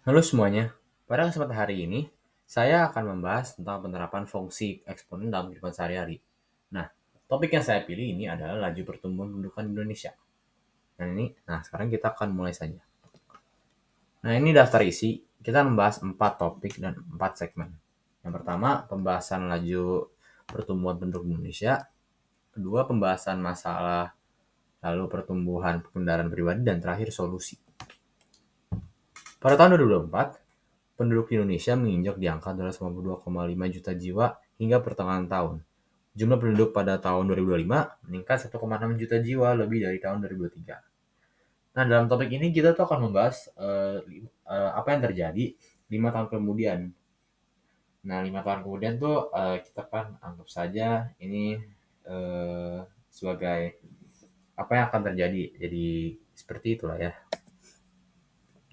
Halo semuanya, pada kesempatan hari ini saya akan membahas tentang penerapan fungsi eksponen dalam kehidupan sehari-hari. Nah, topik yang saya pilih ini adalah laju pertumbuhan pendudukan Indonesia. Sekarang kita akan mulai saja. Nah, ini daftar isi. Kita membahas 4 topik dan 4 segmen. Yang pertama, pembahasan laju pertumbuhan penduduk Indonesia. Kedua, pembahasan masalah, lalu pertumbuhan kendaraan pribadi, dan terakhir solusi. Pada tahun 2024, penduduk Indonesia menginjak di angka 252,5 juta jiwa hingga pertengahan tahun. Jumlah penduduk pada tahun 2025 meningkat 1,6 juta jiwa lebih dari tahun 2023. Nah, dalam topik ini kita tuh akan membahas apa yang terjadi 5 tahun kemudian. Nah, 5 tahun kemudian tuh kita kan anggap saja ini sebagai apa yang akan terjadi. Jadi seperti itulah ya.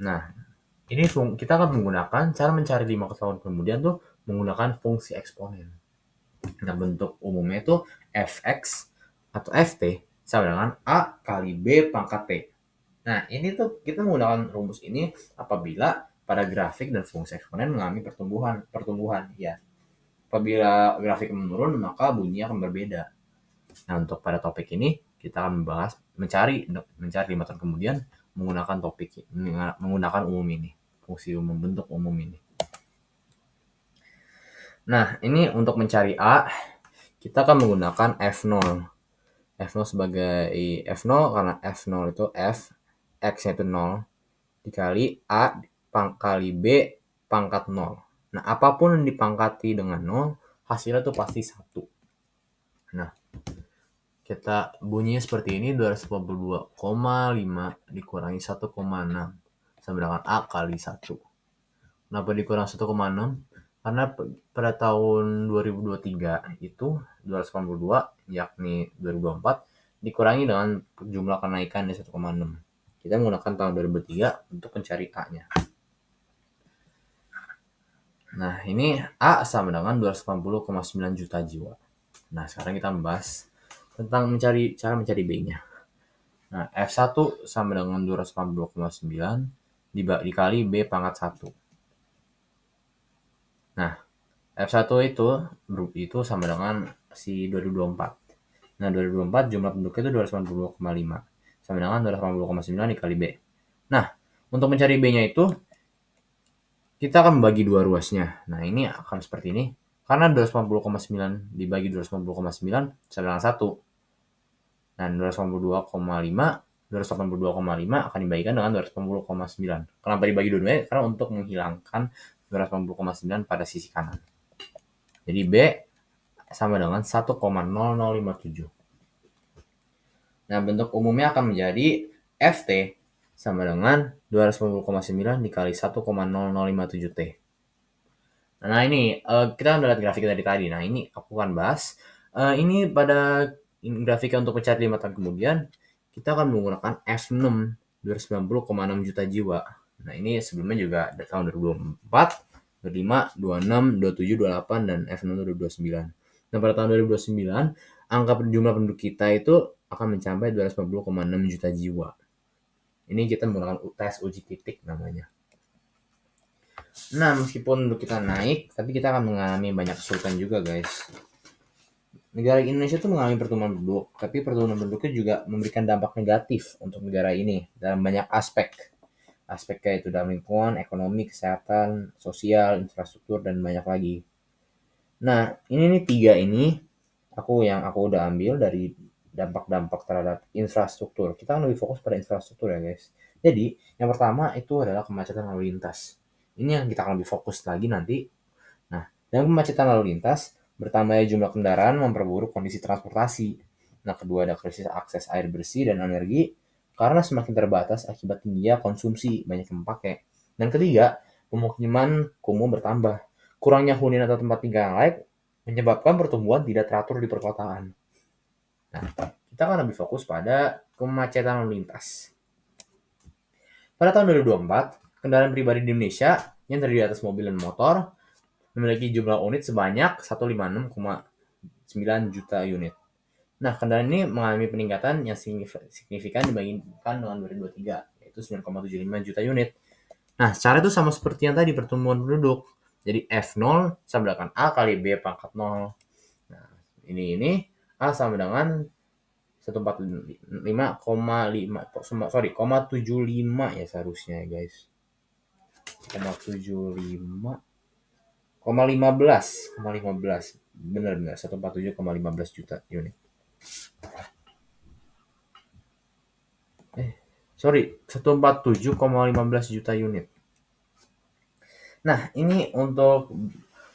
Nah, ini kita akan menggunakan cara mencari 5 tahun kemudian tuh menggunakan fungsi eksponen. Nah, bentuk umumnya itu fx atau ft sama dengan a kali b pangkat t. Nah, ini tuh kita menggunakan rumus ini apabila pada grafik dan fungsi eksponen mengalami pertumbuhan ya. Apabila grafik menurun maka bunyinya akan berbeda. Nah, untuk pada topik ini kita akan membahas mencari 5 tahun kemudian menggunakan umum ini, fungsi umum bentuk umum ini. Nah, ini untuk mencari A, kita akan menggunakan F0. F0 sebagai F0 karena F0 itu F, X-nya itu 0, dikali A kali B pangkat 0. Nah, apapun yang dipangkati dengan 0, hasilnya itu pasti 1. Nah, kita bunyinya seperti ini, 282,5 dikurangi 1,6 sama dengan A kali 1. Kenapa dikurang 1,6? Karena pada tahun 2023 itu 282, yakni 2024, dikurangi dengan jumlah kenaikan dari 1,6. Kita menggunakan tahun 2003 untuk mencari A-nya. Nah, ini A sama dengan 280,9 juta jiwa. Nah, sekarang kita membahas tentang cara mencari B-nya. Nah, F1 sama dengan 282,9 dikali B pangkat 1. Nah, F1 itu sama dengan si 2024. Nah, 2024 jumlah penduduknya itu 282,5 sama dengan 280,9 dikali B. Nah, untuk mencari B-nya itu kita akan membagi dua ruasnya. Nah, ini akan seperti ini. Karena 280,9 dibagi 280,9 sama dengan 1. Nah, 282,5 akan dibagikan dengan 280,9. Kenapa dibagi dua-duanya? Karena untuk menghilangkan 280,9 pada sisi kanan. Jadi B sama dengan 1,0057. Nah, bentuk umumnya akan menjadi FT sama dengan 250,9 dikali 1,0057T. Nah, ini kita udah lihat grafik dari tadi. Nah, ini aku akan bahas. Ini pada grafiknya untuk mencari 5 tahun kemudian, kita akan menggunakan F6, 290,6 juta jiwa. Nah, ini sebelumnya juga ada tahun 2024, 25, 26, 27, 28, dan F6 itu 2029. Nah, pada tahun 2029, angka jumlah penduduk kita itu akan mencapai 290,6 juta jiwa. Ini kita menggunakan tes uji titik namanya. Nah, meskipun penduduk kita naik, tapi kita akan mengalami banyak kesulitan juga, guys. Negara Indonesia itu mengalami pertumbuhan penduduk, tapi pertumbuhan penduduknya juga memberikan dampak negatif untuk negara ini dalam banyak aspek. Aspek kayak itu dalam lingkungan, ekonomi, kesehatan, sosial, infrastruktur, dan banyak lagi. Nah, ini nih 3 ini aku udah ambil dari dampak-dampak terhadap infrastruktur. Kita kan lebih fokus pada infrastruktur ya, guys. Jadi, yang pertama itu adalah kemacetan lalu lintas. Ini yang kita akan lebih fokus lagi nanti. Nah, dengan kemacetan lalu lintas, bertambahnya jumlah kendaraan memperburuk kondisi transportasi. Nah, kedua ada krisis akses air bersih dan energi karena semakin terbatas akibat tingginya konsumsi banyak yang memakai. Dan ketiga, pemukiman kumuh bertambah. Kurangnya hunian atau tempat tinggal yang layak menyebabkan pertumbuhan tidak teratur di perkotaan. Nah, kita akan lebih fokus pada kemacetan lalu lintas. Pada tahun 2024, kendaraan pribadi di Indonesia yang terdiri atas mobil dan motor memiliki jumlah unit sebanyak 156,9 juta unit. Nah, kendaraan ini mengalami peningkatan yang signifikan dibandingkan dengan 2023, yaitu 9,75 juta unit. Nah, cara itu sama seperti yang tadi pertumbuhan penduduk. Jadi F0 sama dengan A kali B pangkat 0. Nah, ini A sama dengan 145,5 sorry, 0,75 ya seharusnya ya guys. 0,75 0,15 benar-benar 147,15 juta unit. Sorry, 147,15 juta unit. Nah, ini untuk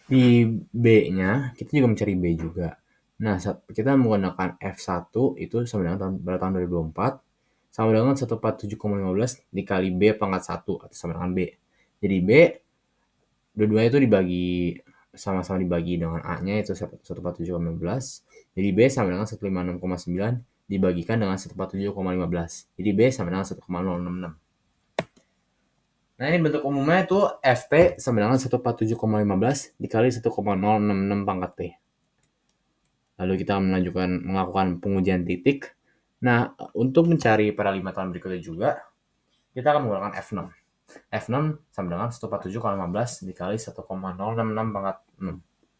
di B-nya, kita juga mencari B juga. Nah, kita menggunakan F1 itu sama dengan tahun 2024 sama dengan 147,15 dikali B pangkat 1 atau sama dengan B. Jadi B, dua-duanya itu dibagi sama-sama dibagi dengan A-nya itu 147,15. Jadi B sama dengan 156,9 dibagikan dengan 147,15. Jadi B sama dengan 1,066. Nah, ini bentuk umumnya itu FP sama dengan 147,15 dikali 1,066 pangkat T. Lalu kita melakukan pengujian titik. Nah, untuk mencari paralimatan berikutnya juga, kita akan menggunakan F6. F6 sama dengan 147,15 dikali 1,066 pangkat 6.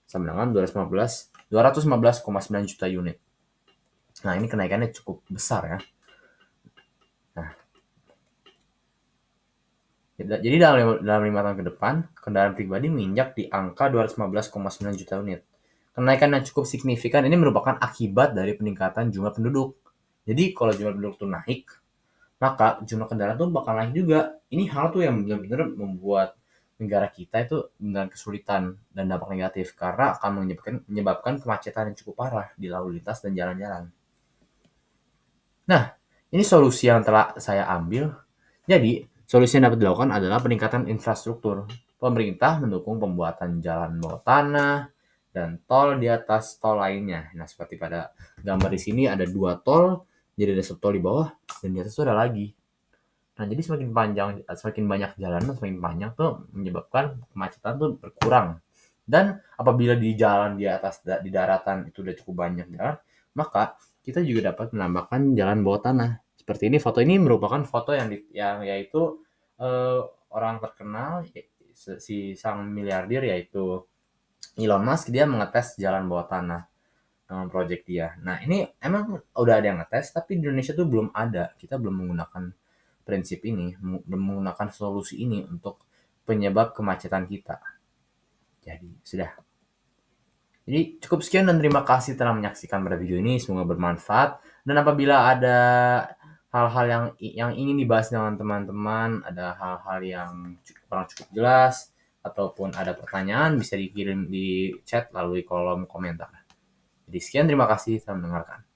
Sama dengan 215,9 juta unit. Nah, ini kenaikannya cukup besar ya. Nah, jadi dalam 5 tahun ke depan, kendaraan pribadi menginjak di angka 215,9 juta unit. Kenaikan yang cukup signifikan ini merupakan akibat dari peningkatan jumlah penduduk. Jadi kalau jumlah penduduk itu naik, maka jumlah kendaraan tuh bakal naik juga. Ini hal tuh yang benar-benar membuat negara kita itu dengan kesulitan dan dampak negatif karena akan menyebabkan kemacetan yang cukup parah di lalu lintas dan jalan-jalan. Nah, ini solusi yang telah saya ambil. Jadi, solusi yang dapat dilakukan adalah peningkatan infrastruktur. Pemerintah mendukung pembuatan jalan bawah tanah dan tol di atas tol lainnya. Nah, seperti pada gambar di sini ada 2 tol, jadi ada satu tol di bawah dan di atas itu ada lagi. Nah, jadi semakin banyak jalan, semakin panjang tuh menyebabkan kemacetan tuh berkurang. Dan apabila di jalan di atas di daratan itu udah cukup banyak jalan, maka kita juga dapat menambahkan jalan bawah tanah. Seperti ini, foto ini merupakan foto yang yaitu orang terkenal si sang miliarder yaitu Elon Musk, dia mengetes jalan bawah tanah dengan proyek dia. Nah, ini emang udah ada yang ngetes, tapi di Indonesia tuh belum ada. Kita belum menggunakan prinsip ini, belum menggunakan solusi ini untuk penyebab kemacetan kita. Jadi, sudah. Jadi, cukup sekian dan terima kasih telah menyaksikan pada video ini. Semoga bermanfaat. Dan apabila ada hal-hal yang ingin dibahas dengan teman-teman, ada hal-hal yang kurang cukup jelas, ataupun ada pertanyaan, bisa dikirim di chat melalui kolom komentar. Jadi sekian, terima kasih telah mendengarkan.